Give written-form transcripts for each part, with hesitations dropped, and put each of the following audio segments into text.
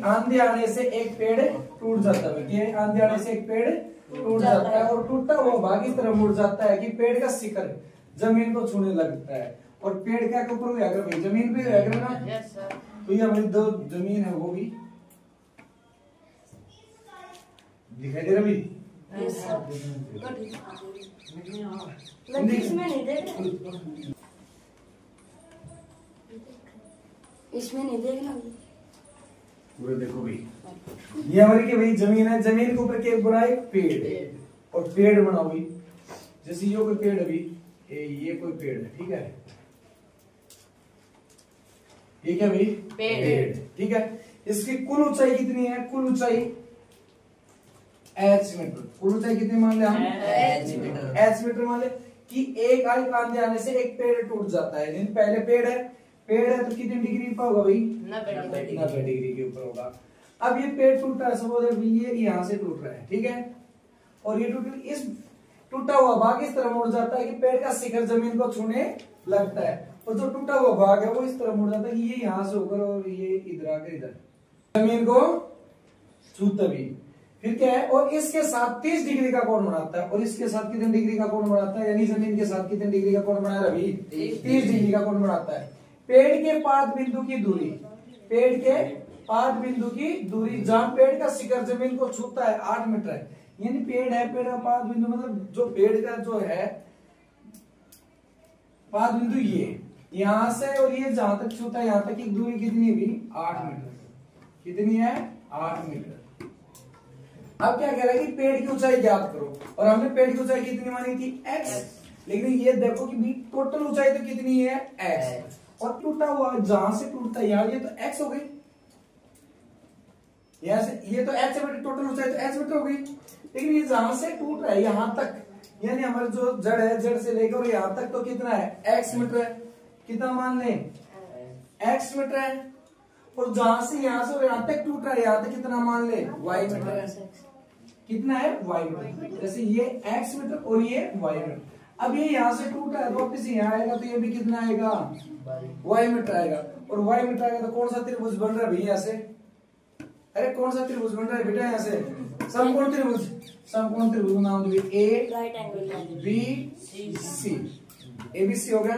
आंधी आने से एक पेड़ टूट जाता है, कि आंधी आने से एक पेड़ टूट जाता है और टूटा हुआ भाग इस तरह मुड़ जाता है कि पेड़ का शिखर जमीन को छूने लगता है। और पेड़ क्या के ऊपर हुआ कर भाई, जमीन पे हुआ कर ना। Yes sir. तो ये हमारी दो जमीन है वो भी दिखाई दे रहा भाई। Yes sir. इसमें नहीं देख रहे, इसमें नहीं देखना पूरे देखो भाई, ये हमारी की भाई जमीन है, जमीन के ऊपर क्या बना एक पेड़ और पेड़ बना हुई, जैसे ये कोई पेड़ अभी ये कोई पेड़ है, ठीक है, ये क्या भाई पेड़, ठीक है। इसकी कुल ऊंचाई कितनी है, कुल ऊंचाई h मीटर, कुल ऊंचाई कितनी मान ले हम h मीटर मान ले कि एक आंधी आने से एक पेड़ टूट जाता है। पहले पेड़ है तो कितनी डिग्री पर होगा भाई, 90 डिग्री के ऊपर होगा। अब ये पेड़ टूटा है, सपोज ये यहाँ से टूट रहा है, ठीक है, और ये इस टूटा हुआ भाग इस तरह मुड़ जाता है कि पेड़ का शिखर जमीन को छूने लगता है, और जो टूटा हुआ भाग है वो इस तरह मुड़ जाता है कि ये यहाँ से होकर और ये इधर आकर इधर जमीन को छूता भी। फिर क्या है, और इसके साथ 30 डिग्री का कोण बनाता है, और इसके साथ कितने डिग्री का कोण बनाता है, यानी जमीन के साथ कितने डिग्री का कोण बना रहा है, 30 डिग्री का कोण बनाता है। पेड़ के पाद बिंदु की दूरी, पेड़ के पाद बिंदु की दूरी जहां पेड़ का शिखर जमीन को छूता है 8 मीटर है, यानी पेड़ है, पेड़ का पाद बिंदु मतलब जो पेड़ का जो है पाद बिंदु ये यहां से और ये जहां तक छूता है यहां तक की दूरी कितनी हुई, 8 मीटर, कितनी है 8 मीटर। अब क्या कह रहा है कि पेड़ की ऊंचाई ज्ञात करो, और हमने पेड़ की ऊंचाई कितनी मानी थी x, लेकिन ये देखो कि टोटल ऊंचाई तो कितनी है x, और टूटा हुआ जहां से टूटता है यार ये तो x हो गई, यहां से ये तो h मीटर, टोटल ऊंचाई तो h मीटर हो गई, लेकिन ये जहां से टूट रहा है यहां तक, यानी हमारे जो जड़ है, जड़ से लेकर यहां तक तो कितना है x मीटर है, कितना मान ले x मीटर है, और जहां से यहां से और यहां तक टूट रहा है यहां तक कितना मान ले y मीटर है, कितना है y मीटर, जैसे ये x मीटर और ये y मीटर। अब ये यहां से टूटा है तो वापस यहाँ आएगा तो ये भी कितना आएगा y मीटर आएगा, और y मीटर आएगा तो कौन सा त्रिभुज बन रहा है भैया यहाँ से, अरे कौन सा त्रिभुज बन रहा है बेटा यहाँ से, समकोण त्रिभुज, समकोण त्रिभुज नाम दो ए बी सी, ABC हो गया।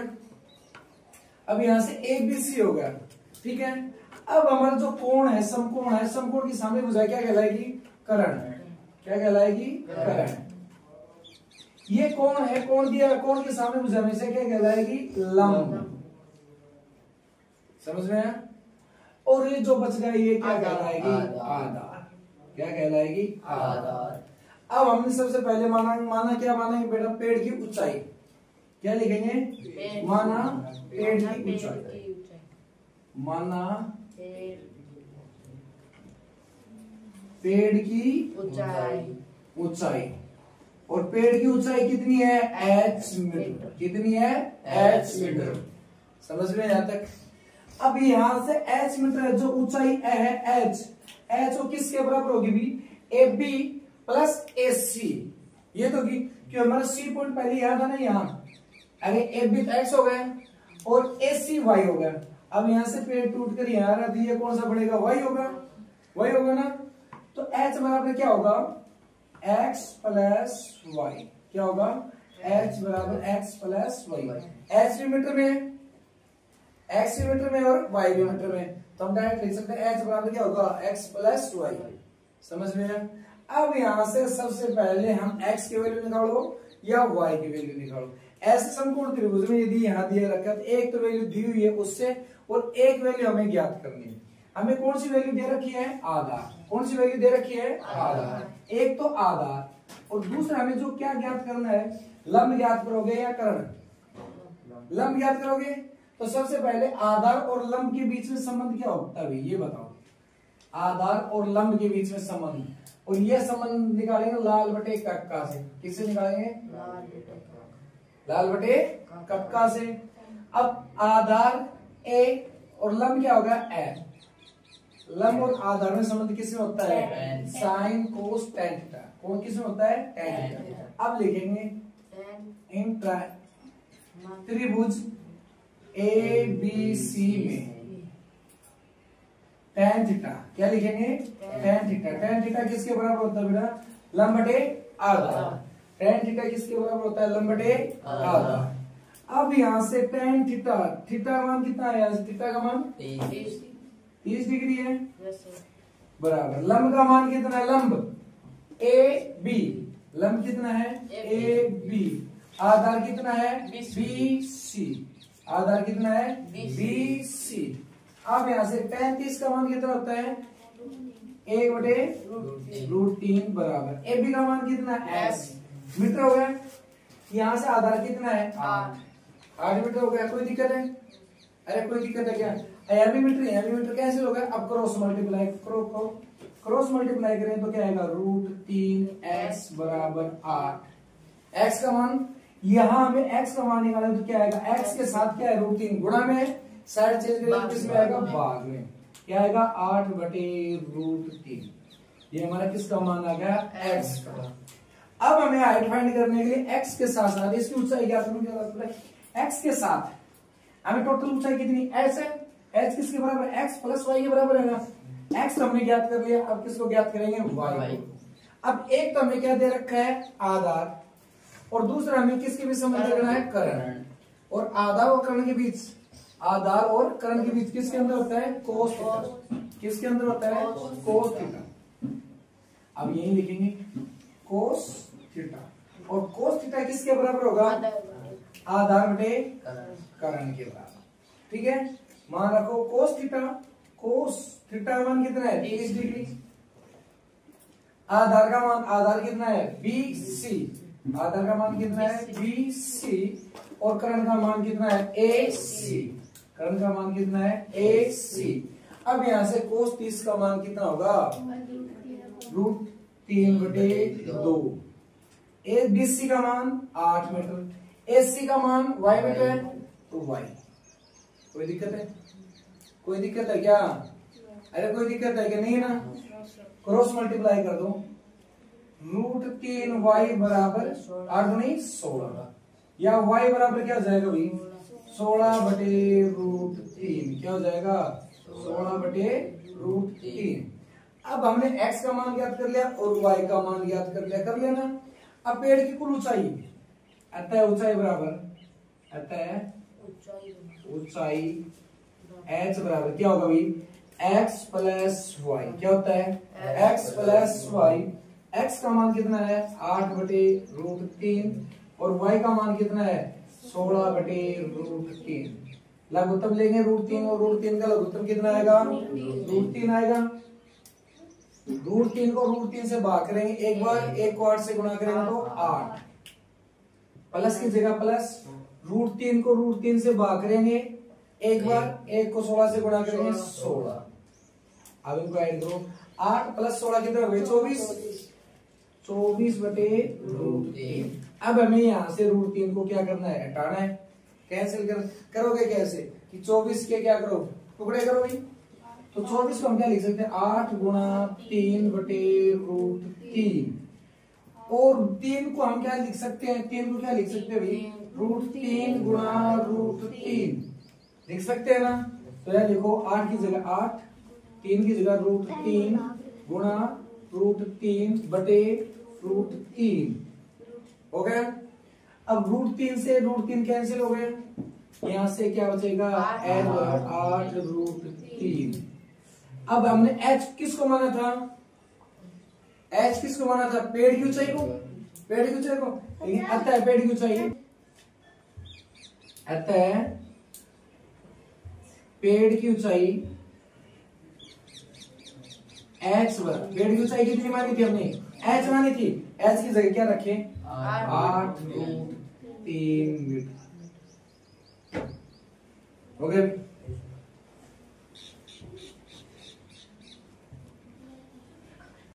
अब यहाँ से ABC हो गया, ठीक है। अब हमारा जो कोण है समकोण है, समकोण की सामने भुजा क्या कहलाएगी, कर्ण, क्या कहलाएगी कर्ण। ये कोण है, कोण दिया, कोण के सामने भुजा में से क्या कहलाएगी, लंब, समझ में आया। और ये जो बच गया ये क्या कहलाएगी, आधार, क्या कहलाएगी, आधार। अब हमने सबसे पहले माना क्या माना बेटा, पेड़ की ऊंचाई, क्या लिखेंगे, माना पेड़ की ऊंचाई, माना पेड़ की ऊंचाई, और पेड़ की ऊंचाई कितनी है h मीटर, कितनी है h मीटर, समझ में यहाँ तक। अब यहां से h मीटर है, जो ऊंचाई है h वो किसके बराबर होगी भी, AB प्लस AC, ये तो कि हमारा C पॉइंट पहले यहाँ था ना, यहाँ अरे AB तो x हो गया और AC y हो गया। अब यहां से पेड़ टूट कर यहाँ आ रहा था, ये कौन सा बढ़ेगा, y होगा ना, तो h बराबर क्या होगा, x प्लस y, क्या होगा h बराबर x प्लस y, h भी मीटर में, x भी मीटर में और y भी मीटर में, तो हम डायरेक्ट लिख सकते हैं h बराबर क्या होगा, x प्लस y, समझ में आया। अब यहां से सबसे पहले हम x की वैल्यू निकालो या y की वैल्यू निकालो। ऐसे समकोण त्रिभुज में यदि यहाँ दिया रखा तो एक तो वैल्यू दी हुई है उससे, और एक वैल्यू हमें ज्ञात करनी है। हमें कौन सी वैल्यू दे रखी है, आधार, कौन सी वैल्यू दे रखी है, आधार, एक तो आधार, और दूसरा हमें जो क्या ज्ञात करना है, लंब ज्ञात करोगे या कर्ण, लंब ज्ञात करोगे। तो सबसे पहले आधार और लंब के बीच में संबंध क्या होता है ये बताओ, आधार और लंब के बीच में संबंध, और ये संबंध निकालेंगे लाल बटे कक्का से, किससे निकालेंगे, लाल बटे कक्का से। अब आधार a और लंब क्या होगा n, लंब और आधार में संबंध किसमें होता है, साइन कोस टेन थीटा, कौन किसमें होता है, टेन थीटा। अब लिखेंगे इन त्रिभुज ABC में tan थीटा, क्या लिखेंगे tan थीटा। tan थीटा किसके बराबर होता है बेटा, लंब बटे आधा। tan थीटा किसके बराबर होता है, लंब बटे आधा। अब यहाँ से tan थीटा, थीटा का मान कितना है, थीटा का मान 30 डिग्री है बराबर। लंब का मान कितना है, लंब ए बी, लंब कितना है ए बी। आधार कितना है बी सी, आधार कितना है बी सी। अब यहाँ से 35 का मान कितना होता है, 1/√3 बराबर। ए बी का मान कितना है एस मीटर हो गया। यहाँ से आधार कितना है 8 मीटर हो गया। कोई दिक्कत है, अरे कोई दिक्कत है क्या, मीटर कैंसिल हो गया। अब क्रॉस मल्टीप्लाई करो, क्रॉस मल्टीप्लाई करें तो क्या आएगा, √3x बराबर 8। x का मान, यहाँ हमें x का मान निकालना तो क्या आएगा, x के साथ क्या है √3 गुणा में, साइड चेंज करें तो किसमें आएगा, भाग में। क्या आएगा 8/√3। ये हमारा किसका मान आ गया, x का। अब हमें हाइट फाइंड करने के लिए x के साथ साथ इसकी ऊंचाई क्या करेंगे, x के साथ हमें टोटल ऊंचाई कितनी h है, h किसके बराबर है, x प्लस y के बराबर है ना। x हमने ज्ञात कर लिया, अब किसको ज्ञात करेंगे, y। अब एक तो हमें क्या दे रखा है आधार, और दूसरा हमें किसके बीच संबंध करना है, कर्ण। और आधार और कर्ण के बीच, आधार और कर्ण के बीच किसके अंदर होता है, कोस थीटा। किसके अंदर होता है, कोस थीटा। अब यही लिखेंगे कोस थीटा, और कोस थीटा किसके बराबर होगा, आधार बटे कर्ण के बराबर। ठीक है, मान रखो कोस थीटा, कोस थीटा का मान कितना है 30 डिग्री। आधार का मान, आधार कितना है बी सी, आधार का मान कितना है बी सी, और कर्ण का मान कितना है ए सी, कर्ण का मान कितना है ए सी। अब यहां से कोस 30 का मान कितना होगा, √3/2। ए बी सी का मान 8 मीटर, ए सी का मान y मीटर तो y। कोई दिक्कत है, कोई दिक्कत है क्या, अरे कोई दिक्कत है क्या, नहीं है ना। क्रॉस मल्टीप्लाई कर दो, √3y बराबर 8 नहीं 16, या y बराबर क्या हो जाएगा भाई 16/√3। क्या हो जाएगा 16/√3। अब हमने x का मान ज्ञात कर लिया और y का मान ज्ञात कर लिया ना। अब पेड़ की कुल ऊंचाई, अतः ऊंचाई बराबर, अतः ऊंचाई h बराबर क्या होगा भाई x प्लस y। क्या होता है x प्लस y। x का मान कितना है 8/√3, और y का मान कितना है 16/√3। लघुत्तम लेंगे √3, और √3 का लघुत्तम कितना आएगा, √3 आएगा। √3 को √3 से भाग करेंगे एक बार, एक को 8 से गुणा करेंगे तो 8, प्लस की जगह प्लस। √3 को √3 से भाग करेंगे एक बार, एक को 16 से गुणा करेंगे 16। अब इनको ऐड करो, 8 प्लस 16 कितना हो गए 24/√3। अब हमें यहाँ से √3 को क्या करना है, हटाना है। कैंसिल करोगे कैसे कि 24 के क्या करो, टुकड़े करो भाई। तो 24 को हम क्या लिख सकते हैं, 8 × 3/√3। और 3 को हम क्या लिख सकते हैं, 3 को क्या लिख सकते हैं भाई, √3 × √3 लिख सकते हैं ना। तो यार लिखो 8 की जगह 8, 3 की जगह √3 × √3/√3 हो गया। अब √3 से √3 कैंसिल हो गए, यहां से क्या बचेगा 8√3। अब हमने h किसको माना था, h किसको माना था, पेड़ की ऊंचाई को, पेड़ की ऊंचाई को। लेकिन अतः पेड़ की ऊंचाई, अतः पेड़ की ऊंचाई h पर, पेड़ की ऊंचाई कितनी मानी थी हमने, h मानी थी। h की जगह क्या रखे 8√3।